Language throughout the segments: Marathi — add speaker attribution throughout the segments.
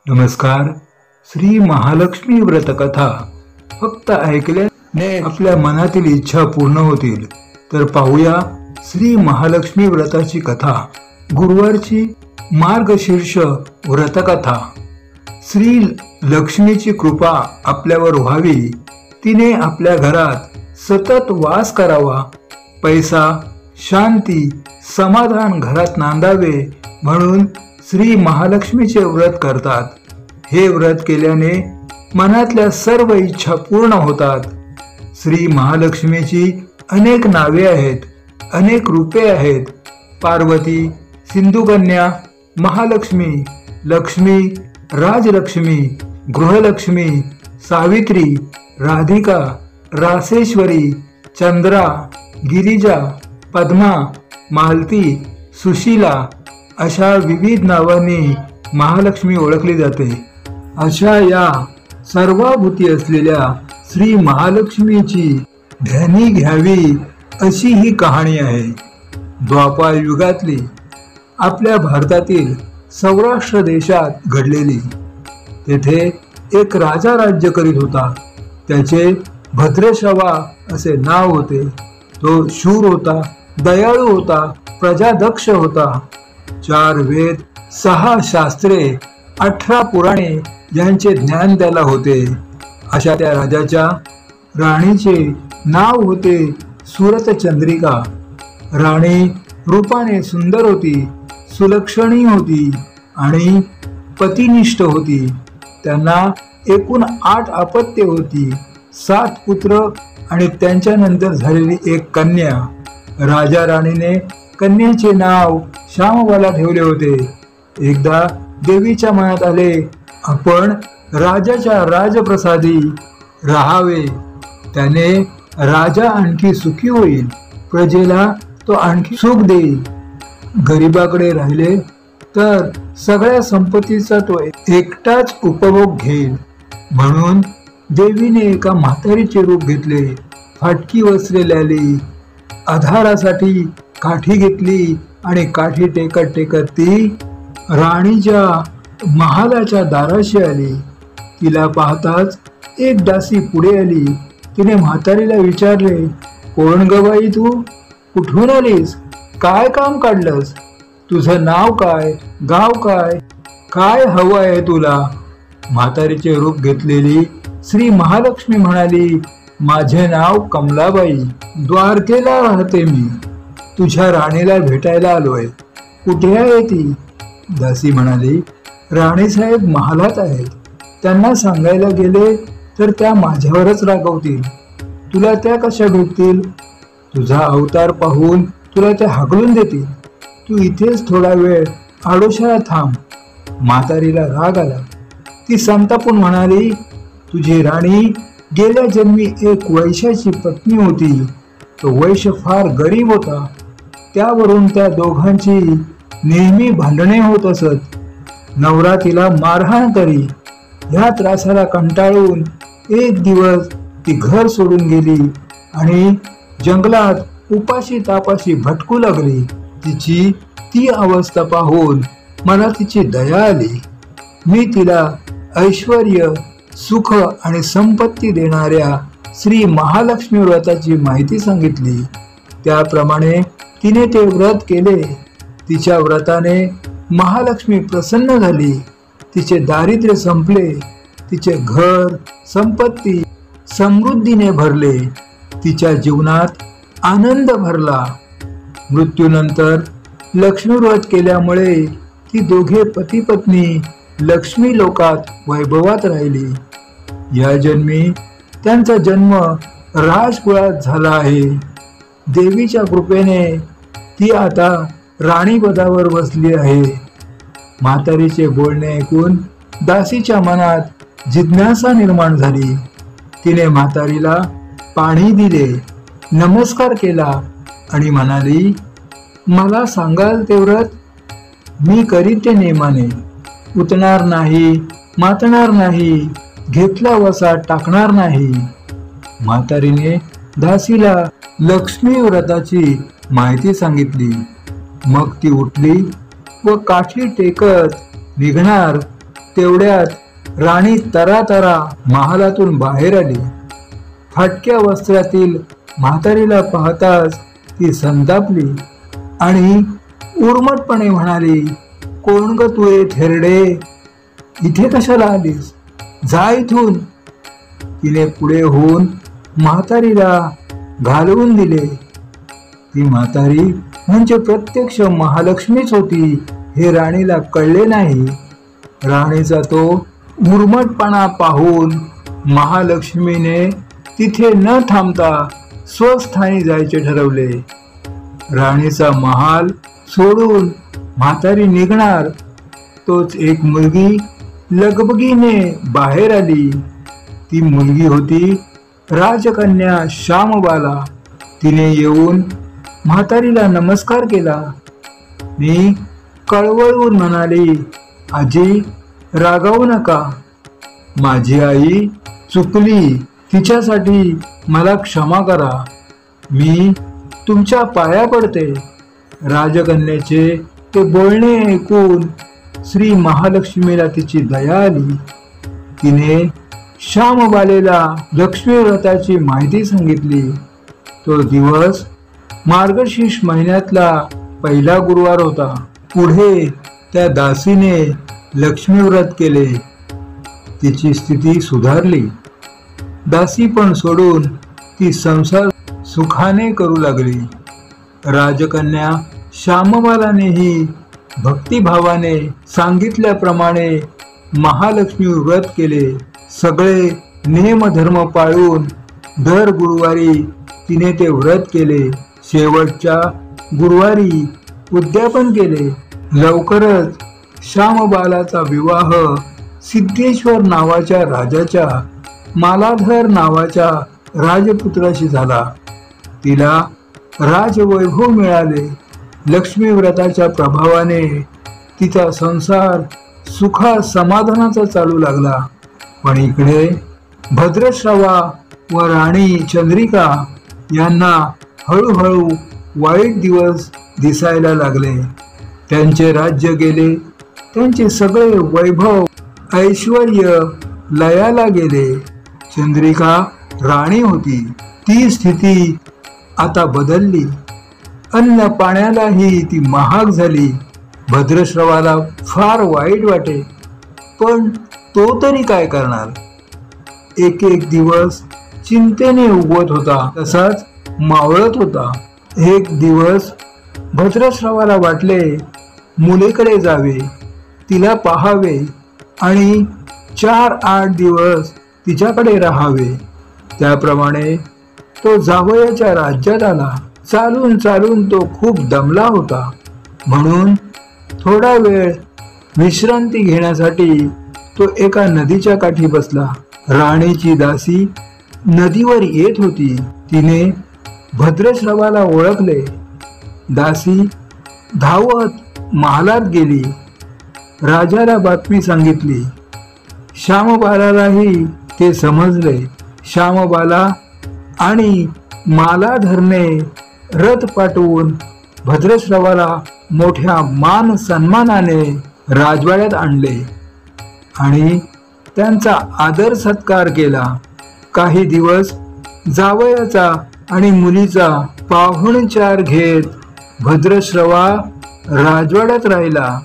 Speaker 1: नमस्कार. श्री महालक्ष्मी व्रत कथा फक्त ऐकल्याने आपल्या मनातील इच्छा पूर्ण होतील. तर पाहूया श्री महालक्ष्मी व्रताची कथा. गुरुवारची मार्गशीर्ष व्रतकथा. श्री लक्ष्मीची कृपा आपल्यावर व्हावी, तिने आपल्या घरात सतत वास करावा, पैसा, शांती, समाधान घरात नांदावे म्हणून श्री महालक्ष्मीचे व्रत करतात. हे व्रत केल्याने मनातल्या सर्व इच्छा पूर्ण होतात. श्री महालक्ष्मीची अनेक नावे आहेत, अनेक रूपे आहेत. पार्वती, सिंधुकन्या, महालक्ष्मी, लक्ष्मी, राजलक्ष्मी, गृहलक्ष्मी, सावित्री, राधिका, रासेश्वरी, चंद्रा, गिरिजा, पद्मा, मालती, सुशीला अशा विविध नावांनी महालक्ष्मी ओळखली जाते. अशा या सर्वाभूती असलेल्या श्री महालक्ष्मीची ध्यानी घ्यावी अशी ही कहाणी आहे. द्वापार युगातली आपल्या भारतातील सौराष्ट्र देशात घडलेली. तेथे एक राजा राज्य करीत होता. त्याचे भद्रश्रवा असे नाव होते. तो शूर होता, दयाळू होता, प्रजादक्ष होता. 4 वेद, 6 शास्त्रे, 18 पुराणे यांचे ज्ञान त्याला होते. अशा त्या राजाच्या राणीचे नाव होते सुरतचंद्रिका. राणी रूपाने सुंदर होती, सुलक्षणी होती आणि पतिनिष्ठ होती. त्यांना एकूण 8 अपत्ये होती, 7 पुत्र आणि त्यांच्यानंतर झालेली एक कन्या. राजा राणीने कन्याचे नाव श्यामबाला ठेवले होते. एकदा देवीच्या मनात आले, आपण राजाच्या राजप्रसादी राहावे, त्याने राजा आणखी सुखी होईल, प्रजेला तो आणखी सुख देईल. गरिबाकडे राहिले तर सगळ्या संपत्तीचा तो एकटाच उपभोग घेईल. म्हणून देवीने एका म्हातारीचे रूप घेतले. फाटकी वस्त्रे लावली, आधारासाठी काठी घेतली आणि काठी टेकत टेकत ती राणीच्या महालाच्या दाराशी आली. तिला पाहताच एक दासी पुढे आली. तिने म्हातारीला विचारले, कोण ग बाई तू? कुठून आलीस? काय काम काढलंस? तुझं नाव काय? गाव काय? काय हवं आहे तुला? म्हातारीचे रूप घेतलेली श्री महालक्ष्मी म्हणाली, माझे नाव कमलाबाई, द्वारकेला राहते मी. तुझ्या राणीला भेटायला आलोय. कुठे आहे ती? दासी म्हणाली, राणीसाहेब महालात आहेत. त्यांना सांगायला गेले तर त्या माझ्यावरच रागवतील. तुला त्या कशा भेटतील? तुझा अवतार पाहून तुला त्या हाकलून देतील. तू इथेच थोडा वेळ आडोशाला थांब. म्हातारीला राग आला. ती संतापून म्हणाली, तुझी राणी गेल्या जन्मी एक वैश्याची पत्नी होती. तो वैश्य फार गरीब होता. त्यावरून त्या दोघांची नेहमी भांडणे होत असत. नवरा तिला मारहाण करी. ह्या त्रासाला कंटाळून एक दिवस ती घर सोडून गेली आणि जंगलात उपाशी तापाशी भटकू लागली. तिची ती अवस्था पाहून मला तिची दया आली. मी तिला ऐश्वर्य, सुख आणि संपत्ती देणाऱ्या श्री महालक्ष्मी व्रताची माहिती सांगितली. त्याप्रमाणे तिने ते व्रत केले. तिच्या व्रताने महालक्ष्मी प्रसन्न झाली. तिचे दारिद्र्य संपले. तिचे घर, संपत्ती समृद्धीने भरले. तिच्या जीवनात आनंद भरला. मृत्यूनंतर लक्ष्मी व्रत केल्यामुळे ती दोघे पती पत्नी लक्ष्मी लोकात वैभवात राहिली. या जन्मी त्यांचा जन्म राजकुळात झाला आहे. देवीच्या कृपेने ती आता राणीपदावर बसली आहे. म्हातारीचे बोलणे ऐकून दासीच्या मनात जिज्ञासा निर्माण झाली. तिने म्हातारीला पाणी दिले, नमस्कार केला आणि म्हणाली, मला सांगाल ते व्रत? मी करीत ते नेमाने. उतणार नाही, मातणार नाही, घेतला वसा टाकणार नाही. म्हातारीने दासीला लक्ष्मी व्रताची माहिती सांगितली. मग ती उठली व काठी टेकत निघणार तेवढ्यात राणी तरातरा महालातून बाहेर आली. फाटक्या वस्त्रातील म्हातारीला पाहताच ती संतापली आणि उर्मटपणे म्हणाली, कोण ग तू थेरडे, इथे कशाला आलीस, जा इथून. तिने पुढे होऊन म्हातारीला घालवून दिले. ती म्हातारी म्हणजे प्रत्यक्ष महालक्ष्मीच होती हे राणीला कळले नाही. राणीचा तो उर्मटपणा पाहून महालक्ष्मीने तिथे न थांबता स्वस्थानी जायचे ठरवले. राणीचा महाल सोडून म्हातारी निघणार तोच एक मुलगी लगबगीने बाहेर आली. ती मुलगी होती राजकन्या श्यामबाला. तिने येऊन म्हातारीला नमस्कार केला. मी कळवळून म्हणाली, आजी रागावू नका, माझी आई चुकली, तिच्यासाठी मला क्षमा करा, मी तुमच्या पाया पडते. राजकन्याचे ते बोलणे ऐकून श्री महालक्ष्मीला तिची दया आली. तिने श्यामबालेला लक्ष्मी व्रताची माहिती सांगितली. तो दिवस मार्गशीर्ष महिन्यातला पहिला गुरुवार होता. पुढे त्या दासीने लक्ष्मी व्रत केले. तिची स्थिती सुधारली. दासी पण सोडून ती संसार सुखाने करू लागली. राजकन्या श्यामबालानेही भक्तिभावाने सांगितल्याप्रमाणे महालक्ष्मी व्रत केले. सगळे नियमधर्म पाळून दर गुरुवारी तिने ते व्रत केले. शेवटच्या गुरुवारी उद्यापन केले. लवकरच श्यामबालाचा विवाह सिद्धेश्वर नावाच्या राजाच्या मालाधर नावाच्या राजपुत्राशी झाला. तिला राजवैभव मिळाले. लक्ष्मी व्रताच्या प्रभावाने तिचा संसार सुखा समाधानाचा चालू लागला. पण इकडे भद्रश्रवा व राणी चंद्रिका यांना हळूहळू वाईट दिवस दिसायला लागले. त्यांचे राज्य गेले. त्यांचे सगळे वैभव ऐश्वर्य लयाला गेले. चंद्रिका राणी होती, ती स्थिती आता बदलली. अन्न पाण्यालाही ती महाग झाली. भद्रश्रवाला फार वाईट वाटे, पण तो तरी काय करणार. एक एक दिवस चिंतेने उगवत होता, तसाच मावळत होता. एक दिवस भद्रश्रवाला वाटले मुलीकडे जावे, तिला पाहावे आणि 4-8 दिवस तिच्याकडे राहावे. त्याप्रमाणे तो जावयाच्या राज्यात आला. चालून चालून तो खूप दमला होता, म्हणून थोडा वेळ विश्रांती घेण्यासाठी तो एका नदीच्या काठी बसला. राणीची दासी नदीवर येत होती. तिने भद्रश्रवाला ओळखले. दासी धावत महालात गेली. राजाला बातमी सांगितली. श्यामबालालाही ते समजले. श्यामबाला आणि मालाधरने रथ पाठवून भद्रश्रवाला मोठ्या मान सन्मानाने राजवाड्यात आणले आणि त्यांचा आदर सत्कार केला. काही दिवस जावयाचा आणि मुलीचा पाहुणचार घेत भद्रश्रवा राजवाड्यात राहिला.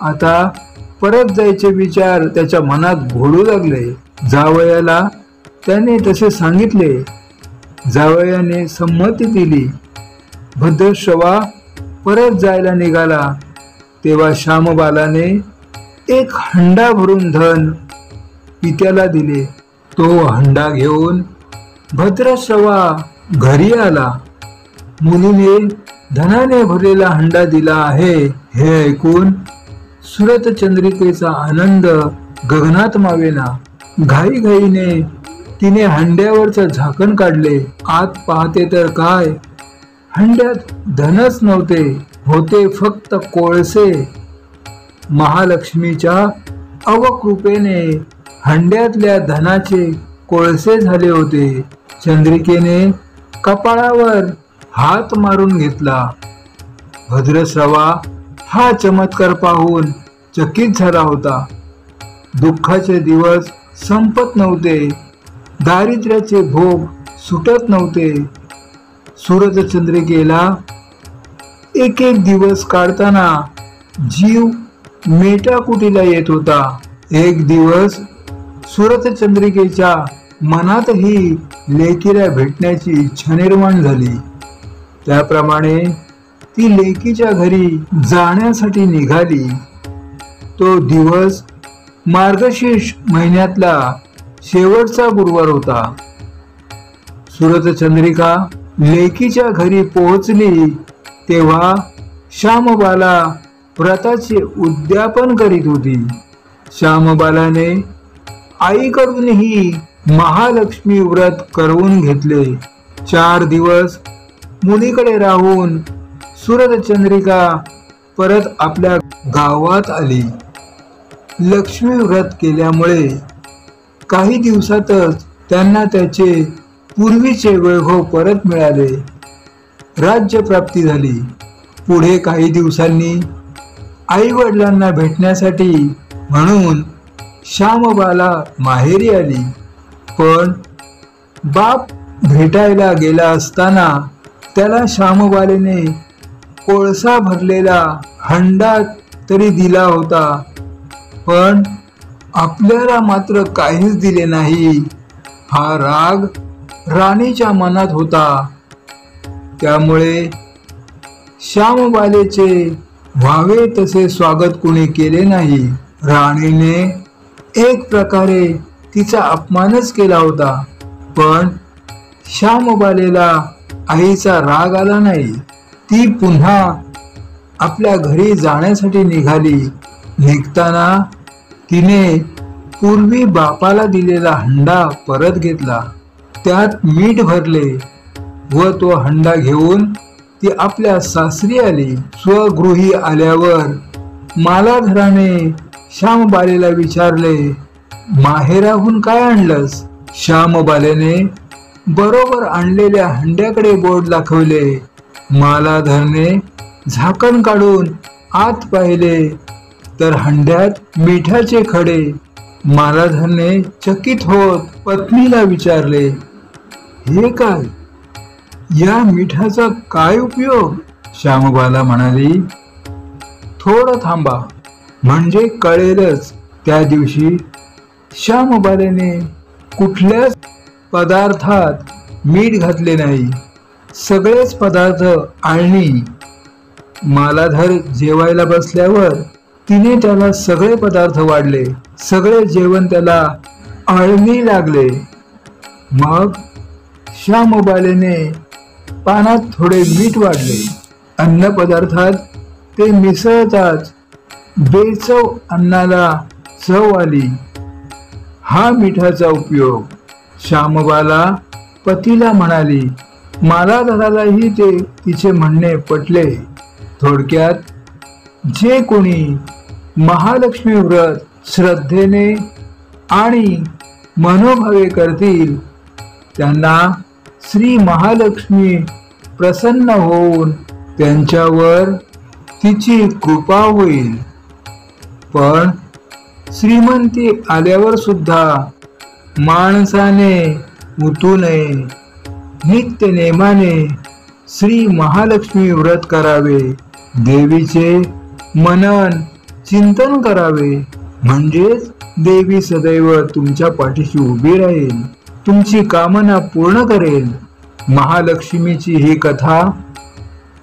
Speaker 1: आता परत जायचे विचार त्याच्या मनात घोळू लागले. जावयाला त्याने तसे सांगितले. जावयाने संमती दिली. भद्रश्रवा परत जायला निघाला तेव्हा श्यामबालाने एक हंडा भरून धन पित्याला दिले. तो हंडा घेऊन भद्रश्रवा घरी आला. मुलीने धनाने भरलेला हंडा दिला आहे हे ऐकून सुरतचंद्रिकेचा आनंद गगनात मावेना. घाईघाईने तिने हंड्यावरचं झाकण काढले. आत पाहते तर काय, हंड्यात धनच नव्हते, होते फक्त कोळसे. महालक्ष्मीच्या अवकृपेने हंड्यातल्या धनाचे कोळसे झाले होते. चंद्रिकेने कपाळावर हात मारून घेतला. भद्रश्रवा हा चमत्कार पाहून चकित झाला होता. दुःखाचे दिवस संपत नव्हते, दारिद्र्याचे भोग सुटत नव्हते. सूरजचंद्रिकेला एक एक दिवस काढताना जीव मेटाकुटीला येत होता. एक दिवस सूरजचंद्रिकेच्या मनातही लेकीला भेटण्याची इच्छा निर्माण झाली. त्याप्रमाणे ती लेकीच्या घरी जाण्यासाठी निघाली. तो दिवस मार्गशीर्ष महिन्यातला शेवटचा गुरुवार होता. सूरजचंद्रिका लेकीच्या घरी पोहोचली तेव्हा श्यामबाला व्रताचे उद्यापन करीत होती. श्यामबालाने आईकडूनही महालक्ष्मी व्रत करवून घेतले. 4 दिवस मुलीकडे राहून सूरजचंद्रिका परत आपल्या गावात आली. लक्ष्मी व्रत केल्यामुळे काही दिवसातच त्यांना त्याचे पूर्वीचे वैभव परत मिळाले. राज्यप्राप्ती झाली. पुढे काही दिवसांनी आई वडिलांना भेटण्यासाठी म्हणून श्यामबाला माहेरी आली. पण बाप भेटायला गेला असताना त्याला श्यामबालेने कोळसा भरलेला हंडा तरी दिला होता, पण आपल्याला मात्र काहीच दिले नाही. हा राग राणीच्या मनात होता. त्यामुळे श्यामबालेचे व्हावे तसे स्वागत कोणी केले नाही. राणीने एक प्रकारे तिचा अपमानच केला होता. पण श्यामबालेला आईचा राग आला नाही. ती पुन्हा आपल्या घरी जाण्यासाठी निघाली. निघताना तिने पूर्वी बापाला दिलेला हंडा परत घेतला. त्यात मीठ भरले व तो हंडा घेऊन ती आपल्या सासरी आली. स्वगृही आल्यावर मालाधराने श्यामबालेला विचारले, माहेराहून काय आणलंस? श्यामबालेने बरोबर आणलेल्या हंड्याकडे बोट दाखवले. मालाधरने झाकण काढून आत पाहिले तर हंड्यात मिठाचे खडे. मालाधरने चकित होत पत्नीला विचारले, हे काय? या मिठाचा काय उपयोग? श्यामबाला म्हणाली, थोडं थांबा म्हणजे कळेलच. त्या दिवशी श्यामबालेने कुठल्याच पदार्थात मीठ घातले नाही. सगळेच पदार्थ आळणी. मालाधर जेवायला बसल्यावर तिने त्याला सगळे पदार्थ वाढले. सगळे जेवण त्याला आळणी लागले. मग श्यामबालेने पानात थोडे मीठ वाढले. अन्न पदार्थात ते मिसळताच बेचव अन्नाला चव आली. हा मिठाचा उपयोग. श्यामबाला पतीला म्हणाली. मालाधरालाही ते तिचे म्हणणे पटले. थोडक्यात जे कोणी महालक्ष्मी व्रत श्रद्धेने आणि मनोभावे करतील त्यांना श्री महालक्ष्मी प्रसन्न होऊन त्यांच्यावर तिची कृपा होईल. पण श्रीमंती आल्यावर सुद्धा माणसाने उतू नये. नित्य नेमाने श्री महालक्ष्मी व्रत करावे. देवीचे मनन चिंतन करावे. म्हणजेच देवी सदैव तुमच्या पाठीशी उभी राहील, तुमची कामना पूर्ण करेल. महालक्ष्मीची ही कथा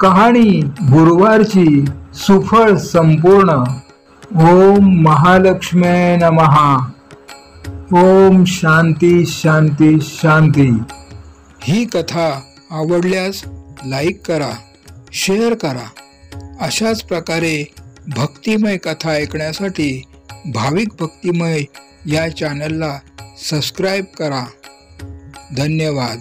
Speaker 1: कहाणी गुरुवारची सुफळ संपूर्ण. ओम महालक्ष्मी नमः. ओम शांती शांती शांती.
Speaker 2: ही कथा आवडल्यास लाईक करा, शेअर करा. अशाच प्रकारे भक्तिमय कथा ऐकण्यासाठी भाविक भक्तिमय या चॅनलला सबस्क्राईब करा. धन्यवाद.